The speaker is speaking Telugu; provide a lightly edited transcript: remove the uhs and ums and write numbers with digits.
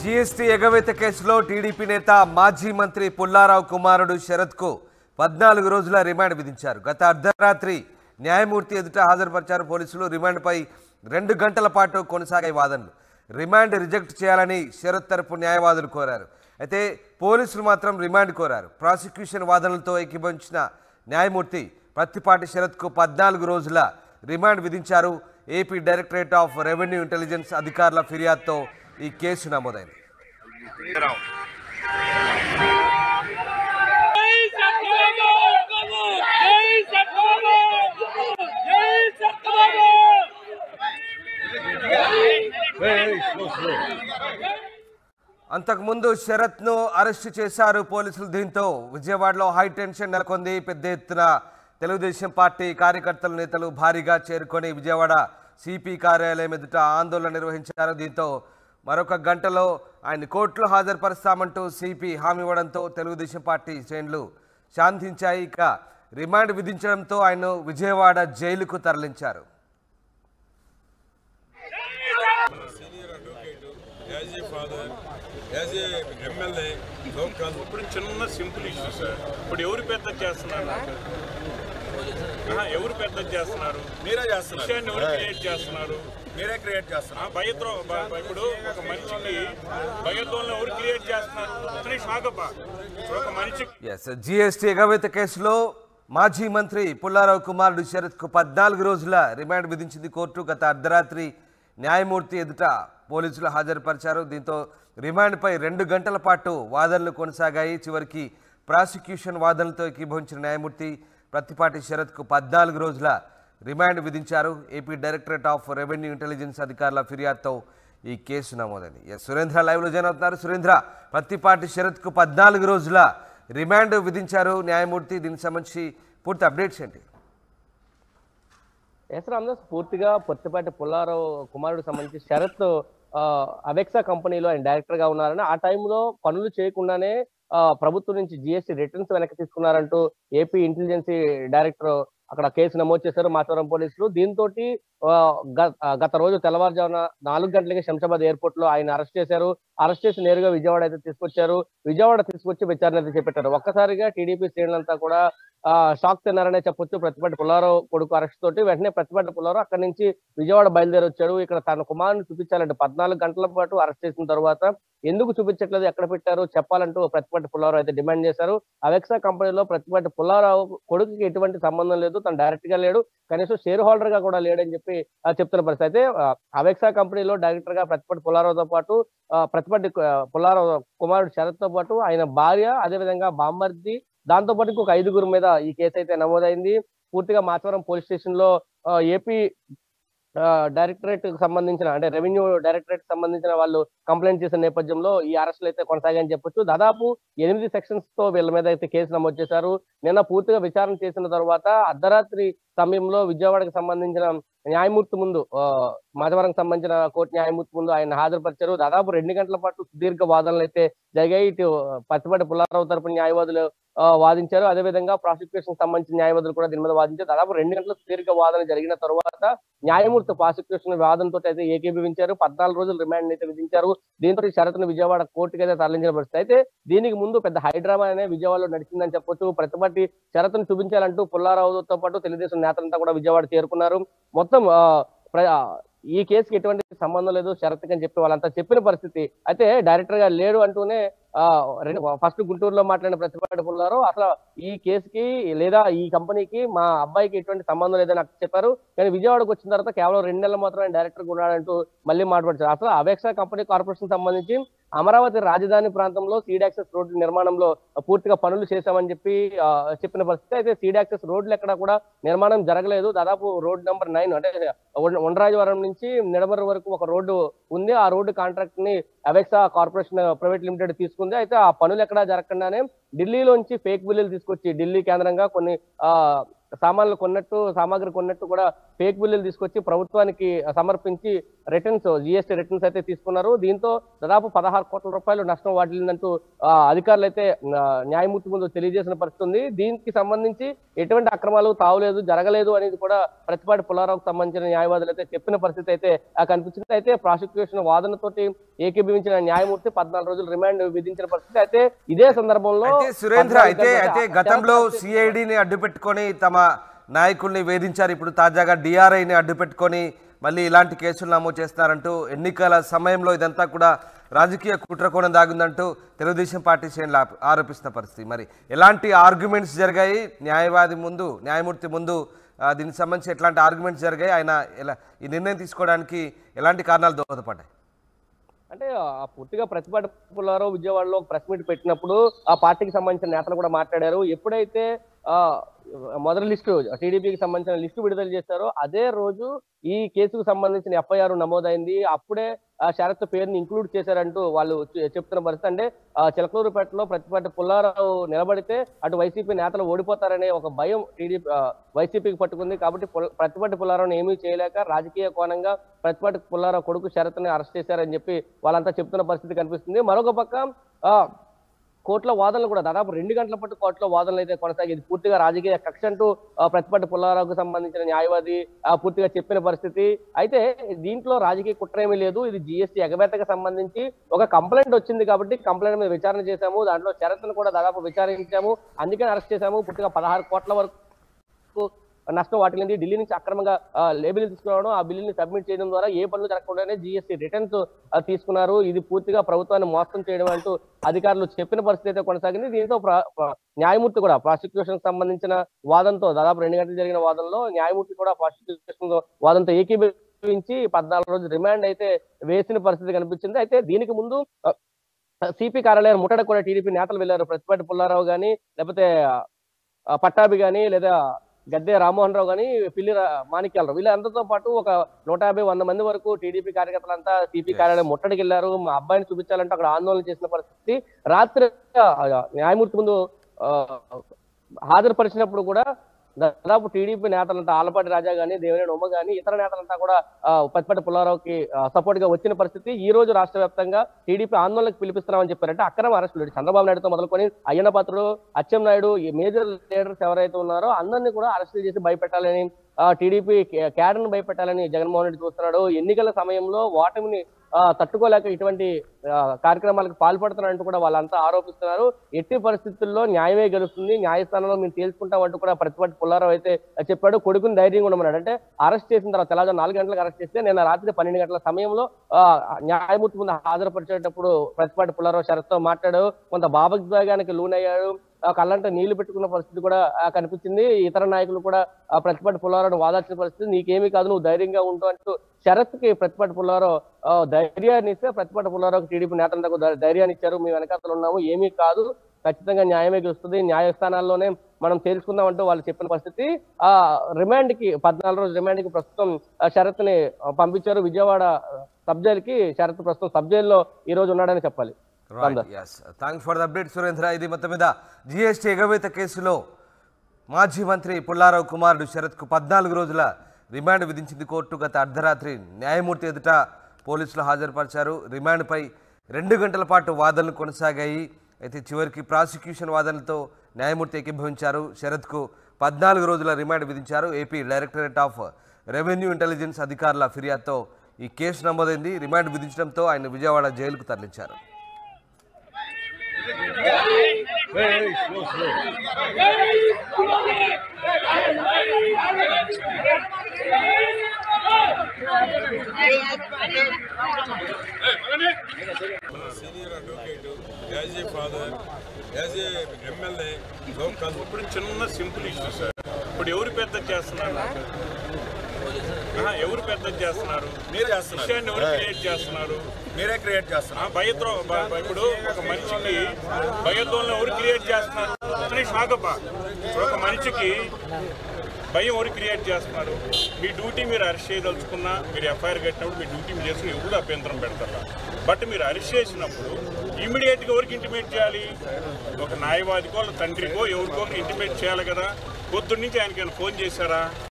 జీఎస్టీ ఎగవేత కేసులో టీడీపీ నేత మాజీ మంత్రి పుల్లారావు కుమారుడు శరత్కు 14 రోజుల రిమాండ్ విధించారు. గత అర్ధరాత్రి న్యాయమూర్తి ఎదుట హాజరుపరిచారు పోలీసులు. రిమాండ్పై 2 గంటల పాటు కొనసాగాయి వాదనలు. రిమాండ్ రిజెక్ట్ చేయాలని శరత్ తరపు న్యాయవాదులు కోరారు. అయితే పోలీసులు మాత్రం రిమాండ్ కోరారు. ప్రాసిక్యూషన్ వాదనలతో ఏకీభవించిన న్యాయమూర్తి ప్రత్తిపాటి శరత్కు 14 రోజుల రిమాండ్ విధించారు. AP directorate of revenue intelligence అధికారుల ఫిర్యాదుతో ఈ కేసు నమోదైంది. అంతకుముందు శరత్ను అరెస్టు చేశారు పోలీసులు. దీంతో విజయవాడలో హై టెన్షన్ నెలకొంది. పెద్ద ఎత్తున తెలుగుదేశం పార్టీ కార్యకర్తలు నేతలు భారీగా చేరుకొని విజయవాడ సిపి కార్యాలయం ఎదుట ఆందోళన నిర్వహించారు. దీంతో మరొక గంటలో ఆయన కోర్టులో హాజరుపరుస్తామంటూ సిపి హామీ ఇవ్వడంతో తెలుగుదేశం పార్టీ శ్రేణులు శాంతించాయి. ఇక రిమాండ్ విధించడంతో ఆయన విజయవాడ జైలుకు తరలించారు. ఇప్పుడు చిన్న సింపుల్ ఇష్యూ సార్. ఇప్పుడు ఎవరు పెద్ద చేస్తున్నారు? ఎవరు పెద్ద చేస్తున్నారు? మీరే చేస్తున్నారు. విషయాన్ని ఎవరు క్రియేట్ చేస్తున్నారు? మీరే క్రియేట్ చేస్తున్నారు. ఇప్పుడు ఒక మనిషికి భయత్వంలో ఎవరు క్రియేట్ చేస్తున్నారు? ఒక మనిషి జీఎస్టీ ఎగవేత కేసులో మాజీ మంత్రి పుల్లారావు కుమారుడు శరత్కు 14 రోజుల రిమాండ్ విధించింది కోర్టు. గత అర్ధరాత్రి న్యాయమూర్తి ఎదుట పోలీసులు హాజరుపరిచారు. దీంతో రిమాండ్పై 2 గంటల పాటు వాదనలు కొనసాగాయి. చివరికి ప్రాసిక్యూషన్ వాదనలతో ఏకీభవించిన న్యాయమూర్తి ప్రత్తిపాటి శరత్కు 14 రోజుల రిమాండ్ విధించారు. AP directorate of revenue intelligence అధికారుల ఫిర్యాదుతో ఈ కేసు నమోదైంది. సురేంద్ర లైవ్లో జాయిన్ అవుతున్నారు. సురేంద్ర, ప్రత్తిపాటి శరత్కు 14 రోజుల రిమాండ్ విధించారు న్యాయమూర్తి. దీనికి సంబంధించి పూర్తి అప్డేట్స్ ఏంటి? రామదాస్, పూర్తిగా ప్రత్తిపాటి పుల్లారావు కుమారుడికి సంబంధించి శరత్ అవెక్సా కంపెనీలో ఆయన డైరెక్టర్ గా ఉన్నారని, ఆ టైంలో పనులు చేయకుండానే ప్రభుత్వం నుంచి జిఎస్టీ రిటర్న్స్ వెనక్కి తీసుకున్నారంటూ ఏపీ ఇంటెలిజెన్సీ డైరెక్టర్ అక్కడ కేసు నమోదు చేశారు మాచవరం పోలీసులు. దీంతో గత రోజు తెల్లవారుజామున 4 గంటలకి శంషాబాద్ ఎయిర్పోర్ట్ లో ఆయన అరెస్ట్ చేశారు. అరెస్ట్ చేసి నేరుగా విజయవాడ అయితే తీసుకొచ్చారు. విజయవాడ తీసుకొచ్చి విచారణ అయితే చేపట్టారు. ఒక్కసారిగా టీడీపీ శ్రేణులంతా కూడా షాక్ తిన్నారనే చెప్పొచ్చు. ప్రత్తిపాటి పుల్లారావు కొడుకు అరెస్ట్ తోటి వెంటనే ప్రత్తిపాటి పుల్లారావు అక్కడి నుంచి విజయవాడ బయలుదేరి వచ్చాడు. ఇక్కడ తన కుమారుని చూపించాలంటే 14 గంటల పాటు అరెస్ట్ చేసిన తర్వాత ఎందుకు చూపించట్లేదు, ఎక్కడ పెట్టారు చెప్పాలంటూ ప్రత్తిపాటి పుల్లారావు అయితే డిమాండ్ చేశారు. అవెక్సా కంపెనీలో ప్రత్తిపాటి పుల్లారావు కొడుకుకి ఎటువంటి సంబంధం లేదు, తను డైరెక్ట్ గా లేడు, కనీసం షేర్ హోల్డర్ గా కూడా లేడని చెప్పి చెప్తున్న పరిస్థితి. అయితే అవెక్సా కంపెనీలో డైరెక్టర్ గా ప్రత్తిపాటి పుల్లారావుతో పాటు ప్రత్తిపాటి పుల్లారావు కుమారుడు శరత్ తో పాటు ఆయన భార్య, అదేవిధంగా బామ్మర్ది, దాంతో పాటు ఇంకొక 5గురు మీద ఈ కేసు అయితే నమోదైంది. పూర్తిగా మాచవరం పోలీస్ స్టేషన్ లో ఏపీ డైరెక్టరేట్ సంబంధించిన అంటే రెవెన్యూ డైరెక్టరేట్ సంబంధించిన వాళ్ళు కంప్లైంట్ చేసిన నేపథ్యంలో ఈ అరెస్టులు అయితే కొనసాగాయని చెప్పొచ్చు. దాదాపు 8 సెక్షన్స్ తో వీళ్ళ మీద అయితే కేసు నమోదు చేశారు. నిన్న పూర్తిగా విచారణ చేసిన తర్వాత అర్ధరాత్రి సమయంలో విజయవాడకు సంబంధించిన న్యాయమూర్తి ముందు, మాచవరంకి సంబంధించిన కోర్టు న్యాయమూర్తి ముందు ఆయన హాజరుపరిచారు. దాదాపు 2 గంటల పాటు సుదీర్ఘ వాదనలు అయితే జరిగాయి. ఇటు ప్రత్తిపాటి పుల్లారావు తరపున న్యాయవాదులు వాదించారు. అదేవిధంగా ప్రాసిక్యూషన్ సంబంధించిన న్యాయవాదులు కూడా దీని మీద వాదించారు. దాదాపు 2 గంటల సుదీర్ఘ వాదన జరిగిన తర్వాత న్యాయమూర్తి ప్రాసిక్యూషన్ వాదనతో అయితే ఏకీభవించారు. 14 రోజులు రిమాండ్ అయితే విధించారు. దీంతో షరతును విజయవాడ కోర్టుకి అయితే తరలించిన పరిస్థితి. అయితే దీనికి ముందు పెద్ద హైడ్రామా అనే విజయవాడలో నడిచిందని చెప్పొచ్చు. ప్రతిపాటి షరతును చూపించాలంటూ పుల్లారావుతో పాటు తెలుగుదేశం నేతలంతా కూడా విజయవాడ చేరుకున్నారు. మొత్తం ఈ కేసుకి ఎటువంటి సంబంధం లేదు షరత్ అని చెప్పి వాళ్ళంతా చెప్పిన పరిస్థితి. అయితే డైరెక్టర్ గా లేడు అంటూనే ఫస్ట్ గుంటూరులో మాట్లాడిన ప్రతిపాటి పుల్లారావు అసలు ఈ కేసుకి లేదా ఈ కంపెనీకి మా అబ్బాయికి ఎటువంటి సంబంధం లేదని నాకు చెప్పారు. కానీ విజయవాడకు వచ్చిన తర్వాత కేవలం 2 నెలలు మాత్రమే డైరెక్టర్ గా ఉన్నాడంటూ మళ్ళీ మాట్లాడారు. అసలు అవెక్సా కంపెనీ కార్పొరేషన్ సంబంధించి అమరావతి రాజధాని ప్రాంతంలో సీడ్ యాక్సెస్ రోడ్డు నిర్మాణంలో పూర్తిగా పనులు చేశామని చెప్పి చెప్పిన పరిస్థితి. అయితే సీడ్ యాక్సెస్ రోడ్లు ఎక్కడ కూడా నిర్మాణం జరగలేదు. దాదాపు రోడ్ నెంబర్ 9 అంటే ఉండరాజవరం నుంచి నిడమర్రు వరకు ఒక రోడ్డు ఉంది. ఆ రోడ్డు కాంట్రాక్ట్ ని అవెక్సా కార్పొరేషన్ ప్రైవేట్ లిమిటెడ్ తీసుకుంది. అయితే ఆ పనులు ఎక్కడా జరగకుండానే ఢిల్లీలోంచి ఫేక్ బిల్లులు తీసుకొచ్చి ఢిల్లీ కేంద్రంగా కొన్ని సామాన్లు కొన్నట్టు, సామాగ్రి కొన్నట్టు కూడా ఫేక్ బిల్లులు తీసుకొచ్చి ప్రభుత్వానికి సమర్పించి రిటర్న్స్, జిఎస్టీ రిటర్న్స్ అయితే తీసుకున్నారు. దీంతో దాదాపు 16 కోట్ల రూపాయలు నష్టం వాటిల్లిందంటూ అధికారులు అయితే న్యాయమూర్తి ముందు తెలియజేసిన పరిస్థితి ఉంది. దీనికి సంబంధించి ఎటువంటి అక్రమాలు తావులేదు, జరగలేదు అనేది కూడా ప్రతిపాటి పుల్లారావుకు సంబంధించిన న్యాయవాదులు అయితే చెప్పిన పరిస్థితి అయితే కనిపించింది. అయితే ప్రాసిక్యూషన్ వాదనతోటి ఏకీభవించిన న్యాయమూర్తి 14 రోజులు రిమాండ్ విధించిన పరిస్థితి. అయితే ఇదే సందర్భంలో సురేంద్ర అయితే గతంలో సిఐడిని అడ్డుపెట్టుకొని తమ నాయకుల్ని వేధించారు. ఇప్పుడు తాజాగా డిఆర్ఐని అడ్డుపెట్టుకొని మళ్ళీ ఇలాంటి కేసులు నమోదు చేస్తున్నారంటూ ఎన్నికల సమయంలో ఇదంతా కూడా రాజకీయ కుట్రకోణం దాగుందంటూ తెలుగుదేశం పార్టీ శ్రేణులు ఆరోపిస్తున్న పరిస్థితి. మరి ఎలాంటి ఆర్గ్యుమెంట్స్ జరిగాయి న్యాయమూర్తి ముందు దీనికి సంబంధించి ఎట్లాంటి ఆర్గ్యుమెంట్స్ జరిగాయి, ఆయన ఈ నిర్ణయం తీసుకోవడానికి ఎలాంటి కారణాలు దోహదపడ్డాయి? అంటే పూర్తిగా ప్రతిపాటి పుల్లారావు విజయవాడలో ప్రెస్ మీట్ పెట్టినప్పుడు ఆ పార్టీకి సంబంధించిన నేతలు కూడా మాట్లాడారు. ఎప్పుడైతే మొదటి లిస్టు టీడీపీకి సంబంధించిన లిస్టు విడుదల చేశారో అదే రోజు ఈ కేసుకు సంబంధించిన ఎఫ్ఐఆర్ నమోదైంది. అప్పుడే శరత్ పేరుని ఇంక్లూడ్ చేశారంటూ వాళ్ళు చెప్తున్న పరిస్థితి. అంటే చిలకలూరుపేటలో ప్రతిపాటి పుల్లారావు నిలబడితే అటు వైసీపీ నేతలు ఓడిపోతారనే ఒక భయం వైసీపీకి పట్టుకుంది. కాబట్టి ప్రతిపాటి పుల్లారావుని ఏమీ చేయలేక రాజకీయ కోణంగా ప్రతిపాటి పుల్లారావు కొడుకు శరత్ని అరెస్ట్ చేశారని చెప్పి వాళ్ళంతా చెప్తున్న పరిస్థితి కనిపిస్తుంది. మరొక పక్క కోర్టులో వాదనలు కూడా దాదాపు 2 గంటల పాటు కోర్టులో వాదనలు అయితే కొనసాగేది. పూర్తిగా రాజకీయ కక్ష అంటూ ప్రతిపాటి పుల్లారావుకు సంబంధించిన న్యాయవాది పూర్తిగా చెప్పిన పరిస్థితి. అయితే దీంట్లో రాజకీయ కుట్ర ఏమీ లేదు. ఇది జిఎస్టీ ఎగవేతకు సంబంధించి ఒక కంప్లైంట్ వచ్చింది కాబట్టి కంప్లైంట్ మీద విచారణ చేశాము. దాంట్లో షరతును కూడా దాదాపు విచారించాము, అందుకని అరెస్ట్ చేశాము. పూర్తిగా 16 కోట్ల వరకు నష్టం వాటిల్లింది. ఢిల్లీ నుంచి అక్రమంగా లేబుల్ తీసుకురావడం, ఆ బిల్లుని సబ్మిట్ చేయడం ద్వారా ఏ పనులు జరగకుండానే జిఎస్టీ రిటర్న్స్ తీసుకున్నారు. ఇది పూర్తిగా ప్రభుత్వాన్ని మోసం చేయడం అంటూ అధికారులు చెప్పిన పరిస్థితి అయితే కొనసాగింది. దీంతో న్యాయమూర్తి కూడా ప్రాసిక్యూషన్ సంబంధించిన వాదనతో దాదాపు 2 గంటలు జరిగిన వాదనలో న్యాయమూర్తి కూడా ప్రాసిక్యూషన్ వాదనతో ఏకీభవించి 14 రోజులు రిమాండ్ అయితే వేసిన పరిస్థితి కనిపించింది. అయితే దీనికి ముందు సిపి కార్యాలయం ముట్టడికి కూడా టీడీపీ నేతలు వెళ్లారు. ప్రతిపాటి పుల్లారావు గాని, లేకపోతే పట్టాభి గాని, లేదా గద్దె రామ్మోహన్ రావు గాని, పిల్లి మాణిక్యాలరావు వీళ్ళందరితో పాటు ఒక 150-100 మంది వరకు టీడీపీ కార్యకర్తలంతా సిపి కార్యాలయం ముట్టడికి వెళ్లారు. మా అబ్బాయిని చూపించాలంటే అక్కడ ఆందోళన చేసిన పరిస్థితి. రాత్రి న్యాయమూర్తి ముందు హాజరుపరిచినప్పుడు కూడా దాదాపు టీడీపీ నేతలంతా ఆలపాటి రాజా గాని, దేవినేని ఉమ్మ గాని, ఇతర నేతలంతా కూడా ప్రతిపాటి పుల్లారావుకి సపోర్ట్ గా వచ్చిన పరిస్థితి. ఈ రోజు రాష్ట్ర వ్యాప్తంగా టీడీపీ ఆందోళనకు పిలిపిస్తున్నామని చెప్పారంటే అక్రమ అరెస్టులు చంద్రబాబు నాయుడుతో మొదలుకొని అయ్యన్న పాత్రుడు, అచ్చెన్నాయుడు, ఈ మేజర్ లీడర్స్ ఎవరైతే ఉన్నారో అందరినీ కూడా అరెస్టులు చేసి భయపెట్టాలని, టీడీపీ క్యాడర్ను భయపెట్టాలని జగన్మోహన్ రెడ్డి చూస్తున్నాడు. ఎన్నికల సమయంలో ఓటమిని తట్టుకోలేక ఇటువంటి కార్యక్రమాలకు పాల్పడుతున్నారంటూ కూడా వాళ్ళంతా ఆరోపిస్తున్నారు. ఎట్టి పరిస్థితుల్లో న్యాయమే గెలుస్తుంది, న్యాయస్థానంలో మేము తేల్చుకుంటామంటూ కూడా ప్రతిపాటి పుల్లారావు అయితే చెప్పాడు. కొడుకుని ధైర్యంగా ఉండమన్నాడు. అంటే అరెస్ట్ చేసిన తర్వాత తెల్లవారు 4 గంటలకు అరెస్ట్ చేస్తే నిన్న రాత్రి 12 గంటల సమయంలో న్యాయమూర్తి ముందు హాజరుపరిచేటప్పుడు ప్రతిపాటి పుల్లారావు షరత్తో మాట్లాడాడు. కొంత భావోద్వేగానికి లోనయ్యాడు. కళ్ళంటే నీళ్లు పెట్టుకున్న పరిస్థితి కూడా కనిపించింది. ఇతర నాయకులు కూడా ప్రతిపాటి పుల్లారావును వాదాల్సిన పరిస్థితి. నీకేమీ కాదు, నువ్వు ధైర్యంగా ఉంటూ అంటూ షరత్కి ప్రతిపాటి పుల్లారావు ధైర్యాన్ని ఇస్తే ప్రతిపాటి పుల్లారావుకి టీడీపీ నేతలకు ధైర్యాన్ని ఇచ్చారు. మేము వెనకాతలు ఉన్నాము, ఏమీ కాదు, ఖచ్చితంగా న్యాయమే గెలుస్తుంది, న్యాయస్థానాల్లోనే మనం తేల్చుకుందాం అంటూ వాళ్ళు చెప్పిన పరిస్థితి. రిమాండ్ కి 14 రోజుల రిమాండ్ కి ప్రస్తుతం షరత్ని పంపించారు. విజయవాడ సబ్ జైలుకి షరత్ ప్రస్తుతం సబ్ జైల్లో ఈ రోజు ఉన్నాడని చెప్పాలి. Thanks for the update Surendra. ఇది మొత్తం మీద జిఎస్టీ ఎగవేత కేసులో మాజీ మంత్రి పుల్లారావు కుమారుడు శరత్కు 14 రోజుల రిమాండ్ విధించింది కోర్టు. గత అర్ధరాత్రి న్యాయమూర్తి ఎదుట పోలీసులు హాజరుపరిచారు. రిమాండ్పై 2 గంటల పాటు వాదనలు కొనసాగాయి. అయితే చివరికి ప్రాసిక్యూషన్ వాదనలతో న్యాయమూర్తి ఏకీభవించారు. శరత్కు 14 రోజుల రిమాండ్ విధించారు. AP directorate of revenue intelligence అధికారుల ఫిర్యాదుతో ఈ కేసు నమోదైంది. రిమాండ్ విధించడంతో ఆయన విజయవాడ జైలుకు తరలించారు. Senior advocate, as a father, as a MLA, ఇప్పుడు చిన్న సింపుల్ ఇష్యూ సార్. ఇప్పుడు ఎవరు పెద్ద చేస్తున్నారు? ఎవరు పెద్ద చేస్తున్నారు? మీరే చేస్తున్నారు. విషయాన్ని ఎవరు క్రియేట్ చేస్తున్నారు? మీరే క్రియేట్ చేస్తున్నారు. ఇప్పుడు ఒక మనిషికి భయోందోళన ఎవరు క్రియేట్ చేస్తున్నారు? షాకప్ప, ఒక మనిషికి భయం ఎవరు క్రియేట్ చేస్తున్నారు? మీ డ్యూటీ మీరు అరెస్ట్ చేయదలుచుకున్నా, మీరు ఎఫ్ఐఆర్ కట్టినప్పుడు మీ డ్యూటీ మీరు చేసుకుని ఎవరు అభ్యంతరం పెడతారా? బట్ మీరు అరెస్ట్ చేసినప్పుడు ఇమీడియట్గా ఎవరికి ఇంటిమేట్ చేయాలి? ఒక న్యాయవాదికో వాళ్ళ తండ్రికో ఎవరికో ఇంటిమేట్ చేయాలి కదా. పొద్దున్న నుంచి ఆయనకైనా ఫోన్ చేశారా?